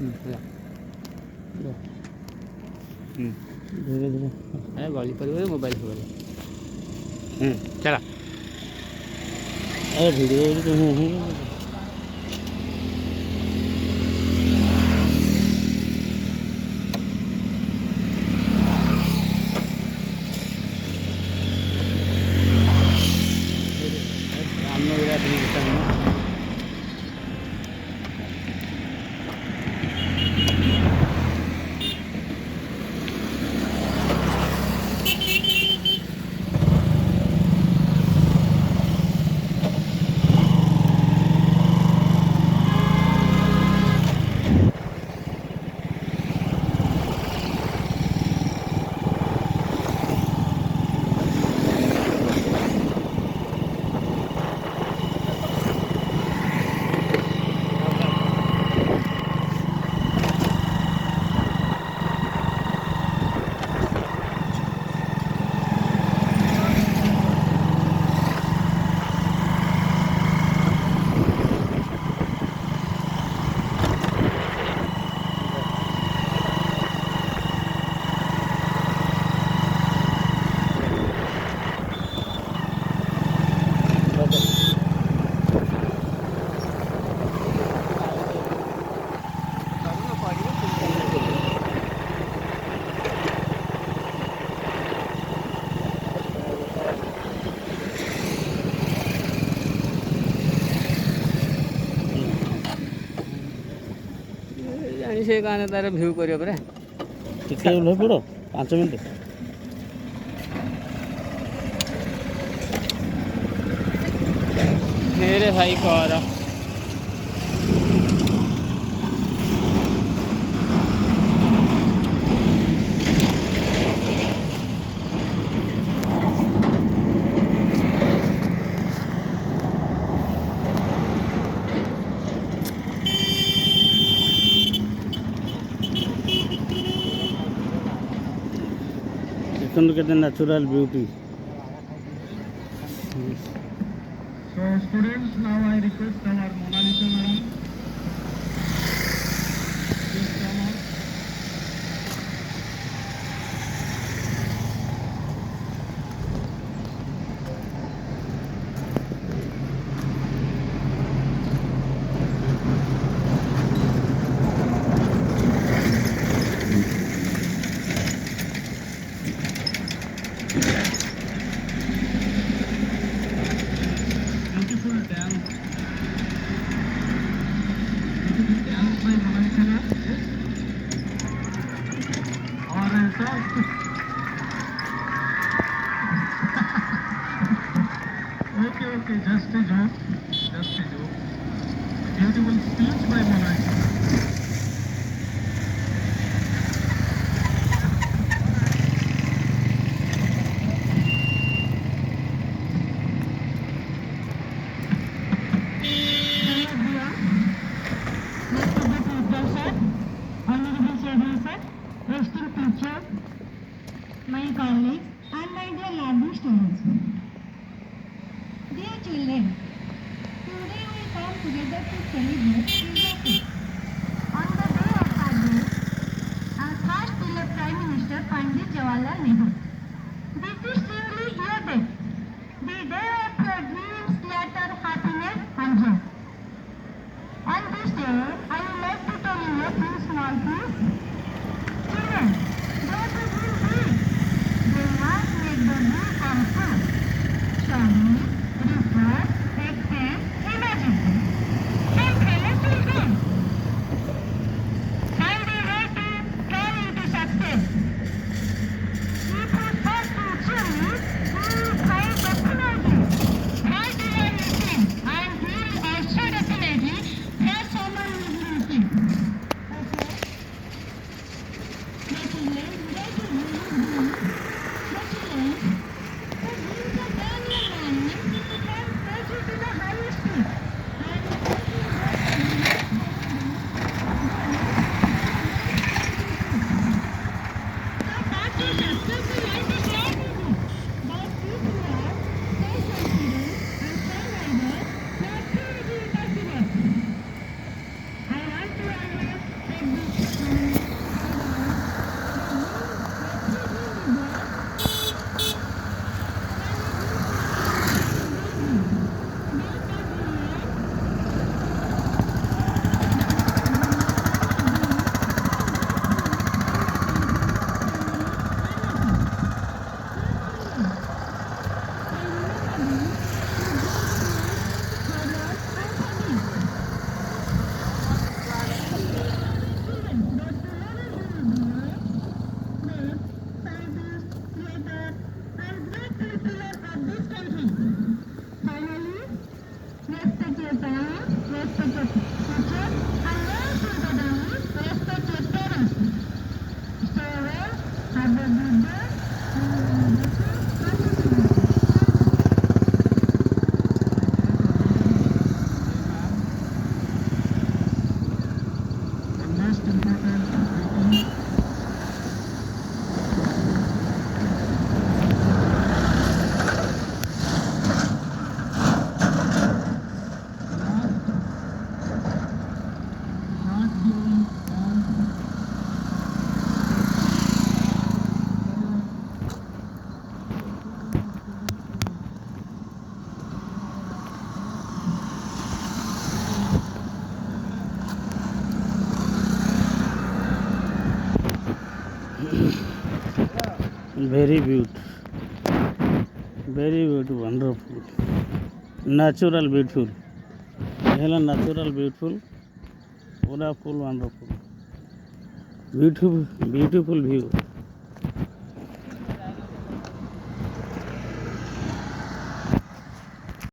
धीरे धीरे गली पर मोबाइल चला अरे वीडियो से गाने तार व्यू करियो परे टिके ओल्हे पड़ 5 मिनिट मेरे भाई कर के natural beauty. So students, now I request our Monalisa madam. Please come on. Beautiful dam. Beautiful dam by Monalisa madam. Yes. Or else okay, just a joke. Beautiful speech by Monalisa. My colleagues and my dear library students. Dear children, today we come together to celebrate Teacher Day. On the day of our day, our first beloved Prime Minister Pandit Jawaharlal Nehru. This is truly your day, the day of your dreams, theatre, happiness and joy. On this day, I would like to tell you a few small things. Children, don't you dream big? They must make the dream come true. Study, research, extend, imagine. And fellow children, find a way to turn into success. If you start to achieve, you will find definitely what you are missing, and you will also definitely have someone who is missing. Okay? very beautiful, very beautiful, wonderful, natural beautiful. Hello, natural beautiful, wonderful, wonderful, beautiful, beautiful view.